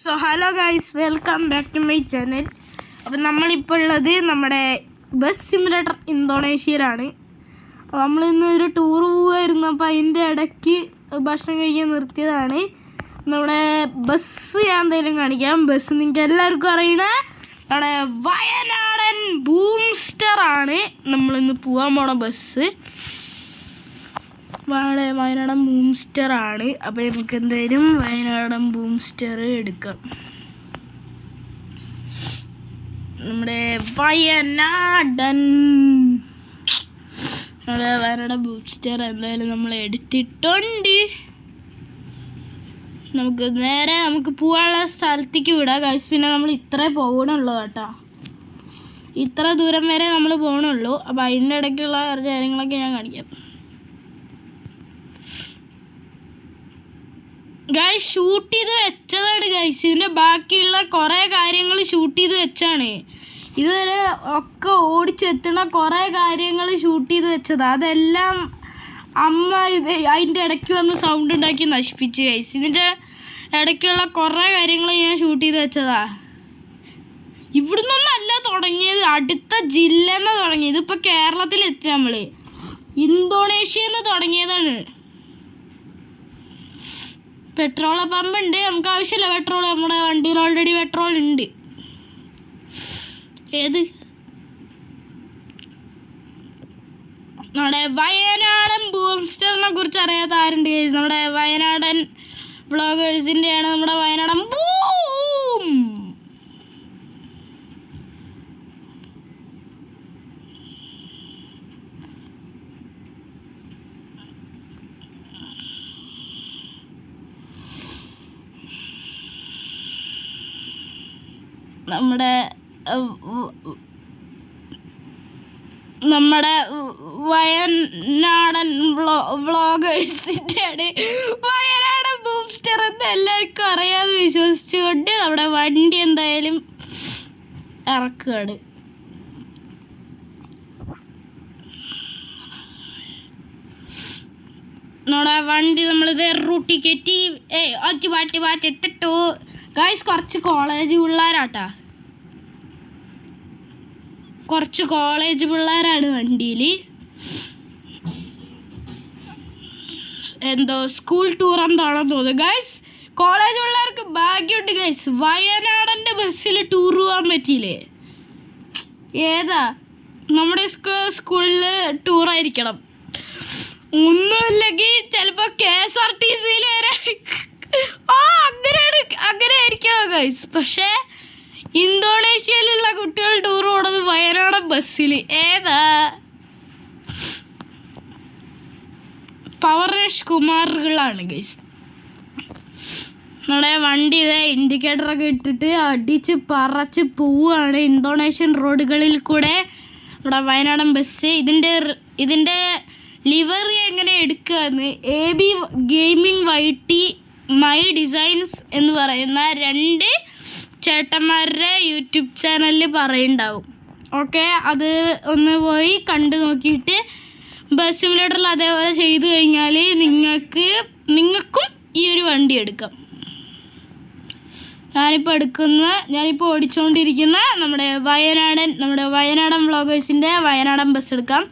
So hello guys, welcome back to my channel. അപ്പം നമ്മളിപ്പോൾ ഉള്ളത് നമ്മുടെ ബസ് സിമുലേറ്റർ ഇന്തോനേഷ്യയിലാണ്. അപ്പോൾ നമ്മളിന്ന് ഒരു ടൂർ പോവുമായിരുന്നു. അപ്പോൾ അതിൻ്റെ ഇടയ്ക്ക് ഭക്ഷണം കഴിക്കാൻ നിർത്തിയതാണ്. നമ്മുടെ ബസ് ഞാൻ എന്തായാലും കാണിക്കാം. ബസ് നിങ്ങൾക്ക് എല്ലാവർക്കും അറിയണ നമ്മുടെ വയനാടൻ ബൂംസ്റ്റർ ആണ് നമ്മളിന്ന് പോകാൻ പോണ ബസ്. വയനാടൻ ബൂംസ്റ്റർ ആണ്. അപ്പോൾ നമുക്ക് എന്തായാലും വയനാടൻ ബൂംസ്റ്റർ എടുക്കാം. നമ്മുടെ വയനാടൻ ബൂംസ്റ്റർ എന്തായാലും നമ്മൾ എടുത്തിട്ടുണ്ട്. നമുക്ക് പോകാനുള്ള സ്ഥലത്തേക്ക് വിടാം ഗൈസ്. പിന്നെ നമ്മൾ ഇത്രേ പോകണുള്ളൂ കേട്ടോ, ഇത്ര ദൂരം വരെ നമ്മൾ പോകണുള്ളൂ. അപ്പോൾ അതിൻ്റെ ഇടയ്ക്കുള്ള കാര്യങ്ങളൊക്കെ ഞാൻ കാണിക്കാം. ഗൈസ് ഷൂട്ട് ചെയ്ത് വെച്ചതാണ് ഗൈസ്. ഇതിൻ്റെ ബാക്കിയുള്ള കുറേ കാര്യങ്ങൾ ഷൂട്ട് ചെയ്ത് വെച്ചാണ്. ഇതുവരെ ഒക്കെ ഓടിച്ചെത്തണ കുറേ കാര്യങ്ങൾ ഷൂട്ട് ചെയ്ത് വെച്ചതാണ്. അതെല്ലാം അമ്മ അതിൻ്റെ ഇടയ്ക്ക് വന്ന് സൗണ്ട് ഉണ്ടാക്കി നശിപ്പിച്ച് ഗൈസ്. ഇതിൻ്റെ ഇടയ്ക്കുള്ള കുറേ കാര്യങ്ങൾ ഞാൻ ഷൂട്ട് ചെയ്ത് വെച്ചതാ. ഇവിടെ നിന്നല്ല തുടങ്ങിയത്, അടുത്ത ജില്ലയിൽ നിന്ന് തുടങ്ങിയത്. ഇതിപ്പോൾ കേരളത്തിലെത്തി. നമ്മൾ ഇന്തോനേഷ്യയിൽ നിന്ന് തുടങ്ങിയതാണ്. പെട്രോൾ പമ്പ് ഉണ്ട്, നമുക്ക് ആവശ്യമില്ല പെട്രോൾ. നമ്മുടെ വണ്ടിയിൽ ഓൾറെഡി പെട്രോൾ ഉണ്ട്. ഏത് നമ്മുടെ വയനാടൻ ബൂംസ്റ്ററിനെ കുറിച്ച് അറിയാത്ത ആരുണ്ട്? നമ്മുടെ വയനാടൻ വ്ളോഗേഴ്സിൻ്റെയാണ് നമ്മുടെ വയനാടൻ ബൂം. നമ്മുടെ വയനാടൻ വ്ളോഗേഴ്സിൻ്റെയാണ് വയനാടൻ ബൂംസ്റ്റർ എന്ന് എല്ലാവർക്കും അറിയാതെ വിശ്വസിച്ചുകൊണ്ട് നമ്മുടെ വണ്ടി എന്തായാലും ഇറക്കുകയാണ്. നമ്മുടെ വണ്ടി നമ്മളിത് റൂട്ടി കയറ്റി എത്തിട്ടു ഗൈസ്. കുറച്ച് കോളേജ് പിള്ളേരാട്ടാ, കുറച്ച് കോളേജ് പിള്ളേരാണ് വണ്ടിയിൽ. എന്തോ സ്കൂൾ ടൂർ എന്താണെന്ന് തോന്നുന്നു ഗൈസ്. കോളേജ് പിള്ളേർക്ക് ഭാഗ്യമുണ്ട് ഗൈസ്, വയനാടൻ്റെ ബസ്സിൽ ടൂർ പോകാൻ പറ്റിയില്ലേ. ഏതാ നമ്മുടെ സ്കൂളിൽ ടൂറായിരിക്കണം. ഒന്നുമില്ലെങ്കിൽ ചിലപ്പോൾ KSRTC വരെ അങ്ങനെ ആയിരിക്കണം ഗൈസ്. പക്ഷേ ഇന്തോനേഷ്യയിലുള്ള കുട്ടികൾ ടൂർ പോണത് വയനാടൻ ബസ്സിൽ. ഏതാ പവറേഷ് കുമാറുകളാണ് ഗൈസ്. നമ്മുടെ വണ്ടി ഇതേ ഇൻഡിക്കേറ്ററൊക്കെ ഇട്ടിട്ട് അടിച്ച് പറച്ച് പോവുകയാണ് ഇന്തോനേഷ്യൻ റോഡുകളിൽ കൂടെ നമ്മുടെ വയനാടൻ ബസ്. ഇതിൻ്റെ ലിവറി എങ്ങനെ എടുക്കുകയെന്ന് AB gaming YT my designs എന്ന് പറയുന്ന 2 ചേട്ടന്മാരുടെ യൂട്യൂബ് ചാനലിൽ പറയുന്നുണ്ടാവും. ഓക്കെ, അത് ഒന്ന് പോയി കണ്ടു നോക്കിയിട്ട് ബസ് സിമുലേറ്ററിൽ അതേപോലെ ചെയ്തു കഴിഞ്ഞാൽ നിങ്ങൾക്കും ഈ ഒരു വണ്ടി എടുക്കാം. ഞാനിപ്പോൾ ഓടിച്ചുകൊണ്ടിരിക്കുന്ന നമ്മുടെ വയനാടൻ വ്ളോഗേഴ്സിൻ്റെ വയനാടൻ ബസ് എടുക്കാം.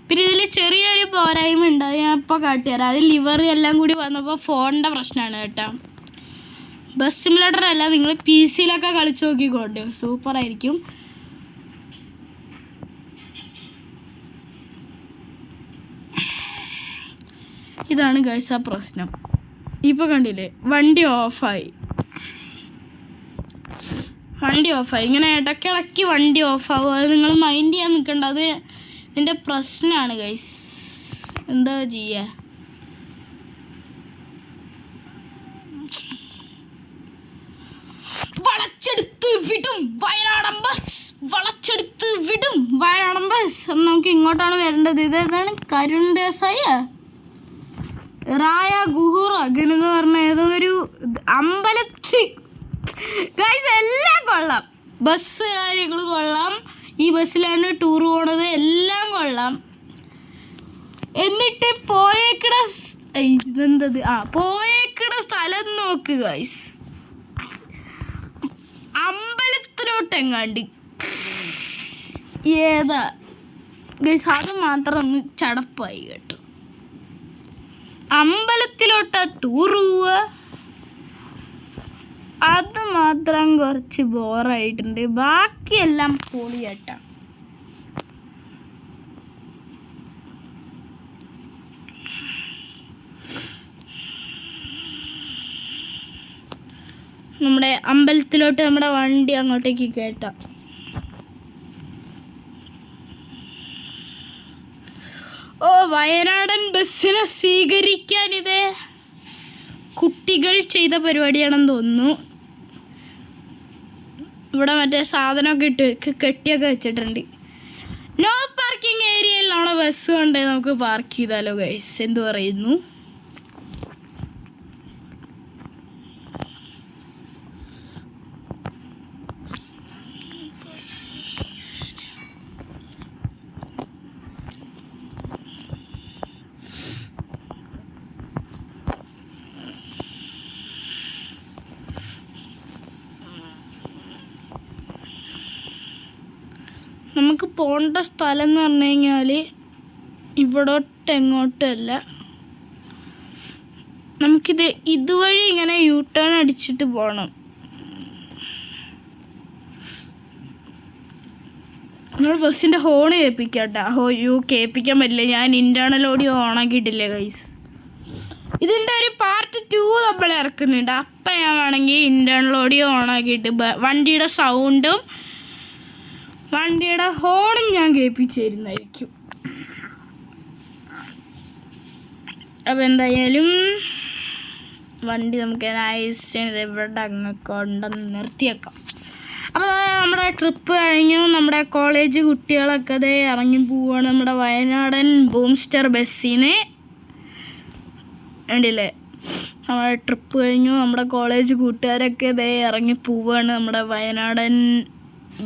പിന്നെ ഇതിൽ ചെറിയൊരു പോരായ്മ ഉണ്ട്, അത് ഞാൻ ഇപ്പോൾ കാട്ടിത്തരാം. അത് ലിവർ എല്ലാം കൂടി വന്നപ്പോൾ ഫോണിൻ്റെ പ്രശ്നമാണ് കേട്ടോ. ബസ് സിമുലേറ്റർ അല്ല, നിങ്ങൾ PC-യിലൊക്കെ കളിച്ച് നോക്കിക്കോട്ടെ, സൂപ്പറായിരിക്കും. ഇതാണ് ഗൈസ് ആ പ്രശ്നം. ഇപ്പോൾ കണ്ടില്ലേ, വണ്ടി ഓഫായി. ഇങ്ങനെ ഇടയ്ക്കിടയ്ക്ക് വണ്ടി ഓഫാവും. അത് നിങ്ങൾ മൈൻഡ് ചെയ്യാൻ നിൽക്കണ്ട, അത് ഇതിൻ്റെ പ്രശ്നമാണ് ഗൈസ്. എന്താ ചെയ്യുക? വളച്ചെടുത്ത് വിടും വയനാടൻ ബസ്. നമുക്ക് ഇങ്ങോട്ടാണ് വരേണ്ടത്. ഇതേതാണ് കരുൺ ദേശായി റായ ഗുഹൂർ അങ്ങനെ എന്ന് പറഞ്ഞ ഏതോ ഒരു അമ്പലത്തിൽ ഗൈസ്. എല്ലാം കൊള്ളാം, ബസ് കാര്യങ്ങൾ കൊള്ളാം. ഈ ബസ്സിലാണ് ടൂർ പോണത്, എല്ലാം കൊള്ളാം. എന്നിട്ട് പോയേക്കണ സ്ഥലം നോക്ക് ഗൈസ്. അമ്പലത്തിലോട്ടെങ്ങാണ്ട് ഏതാ ഗൈസ്, അത് മാത്രം ഒന്ന് ചടപ്പായി കേട്ടോ. അമ്പലത്തിലോട്ടാ ടൂർ പോവുക, അത് മാത്രം കുറച്ച് ബോറായിട്ടുണ്ട്. ബാക്കിയെല്ലാം പൊളിയാട്ടാ. നമ്മുടെ അമ്പലത്തിലോട്ട് നമ്മുടെ വണ്ടി അങ്ങോട്ടേക്ക് കേട്ടാ. ഓ, വയനാടൻ ബസ്സിനെ സ്വീകരിക്കാൻ ഇത് കുട്ടികൾ ചെയ്ത പരിപാടിയാണെന്ന് തോന്നുന്നു. ഇവിടെ മറ്റേ സാധനമൊക്കെ ഇട്ട് കെട്ടിയൊക്കെ വെച്ചിട്ടുണ്ട്. നോ പാർക്കിംഗ് ഏരിയയിൽ നമ്മുടെ ബസ് കൊണ്ട് നമുക്ക് പാർക്ക് ചെയ്താലോ ഗൈസ്, എന്തു പറയുന്നു? നമുക്ക് പോകേണ്ട സ്ഥലം എന്ന് പറഞ്ഞു കഴിഞ്ഞാൽ ഇവിടോട്ട് എങ്ങോട്ടുമല്ല, നമുക്കിത് ഇതുവഴി ഇങ്ങനെ യൂ ടേൺ അടിച്ചിട്ട് പോകണം. നമ്മൾ ബസ്സിൻ്റെ ഹോൺ കേൾപ്പിക്കാട്ടാ. കേൾപ്പിക്കാൻ പറ്റില്ല, ഞാൻ ഇൻറ്റേർണൽ ഓഡിയോ ഓണാക്കിയിട്ടില്ലേ ഗൈസ്. ഇതിൻ്റെ ഒരു പാർട്ട് 2 നമ്മൾ ഇറക്കുന്നുണ്ട്. അപ്പം ഞാൻ വേണമെങ്കിൽ ഇൻറ്റേർണൽ ഓഡിയോ ഓണാക്കിയിട്ട് വണ്ടിയുടെ സൗണ്ടും വണ്ടിയുടെ ഹോണും ഞാൻ കേൾപ്പിച്ചു തരുന്നതായിരിക്കും. അപ്പം എന്തായാലും വണ്ടി നമുക്ക് നൈസ് ഇവിടെ അങ്ങ് കൊണ്ടുവന്ന് നിർത്തിയേക്കാം. അപ്പോൾ നമ്മുടെ ട്രിപ്പ് കഴിഞ്ഞു. നമ്മുടെ കോളേജ് കുട്ടികളൊക്കെ അതേ ഇറങ്ങി പോവുകയാണ് നമ്മുടെ വയനാടൻ ബൂംസ്റ്റർ ബസ്സിന് വേണ്ടിയില്ലേ. നമ്മുടെ ട്രിപ്പ് കഴിഞ്ഞു. നമ്മുടെ കോളേജ് കൂട്ടുകാരൊക്കെ ഇതേ ഇറങ്ങി പോവുകയാണ് നമ്മുടെ വയനാടൻ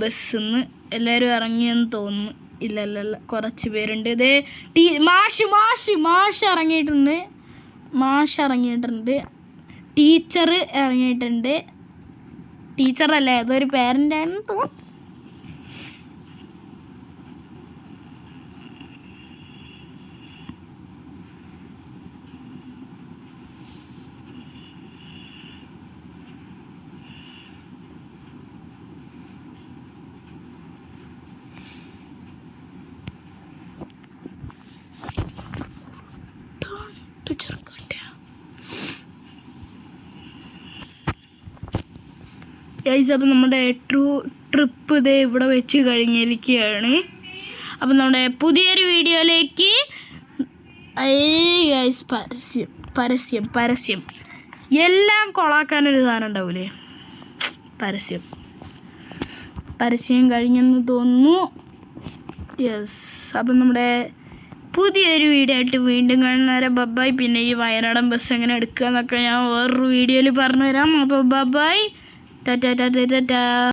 ബസ്സിൽ നിന്ന്. എല്ലാവരും ഇറങ്ങിയെന്ന് തോന്നുന്നു. ഇല്ല, കുറച്ച് പേരുണ്ട്. ഇതേ മാഷ് ഇറങ്ങിയിട്ടുണ്ട്. ടീച്ചർ ഇറങ്ങിയിട്ടുണ്ട്. ടീച്ചറല്ലേ, അതൊരു പേരൻ്റാണെന്ന് തോന്നുന്നു. ഗൈസ്, അപ്പം നമ്മുടെ ട്രിപ്പ് ഇതേ ഇവിടെ വെച്ച് കഴിഞ്ഞിരിക്കുകയാണ്. അപ്പം നമ്മുടെ പുതിയൊരു വീഡിയോയിലേക്ക് ഗൈസ് പരസ്യം എല്ലാം കൊളാക്കാനൊരു സാധനം ഉണ്ടാവില്ലേ, പരസ്യം കഴിഞ്ഞെന്ന് തോന്നുന്നു. യെസ്, അപ്പം നമ്മുടെ പുതിയൊരു വീഡിയോ ആയിട്ട് വീണ്ടും കാണുന്നവരെ ബൈ. പിന്നെ ഈ വയനാടൻ ബസ് എങ്ങനെ എടുക്കുക എന്നൊക്കെ ഞാൻ വേറൊരു വീഡിയോയിൽ പറഞ്ഞു തരാം. അപ്പോൾ ബൈ, ടാറ്റാ.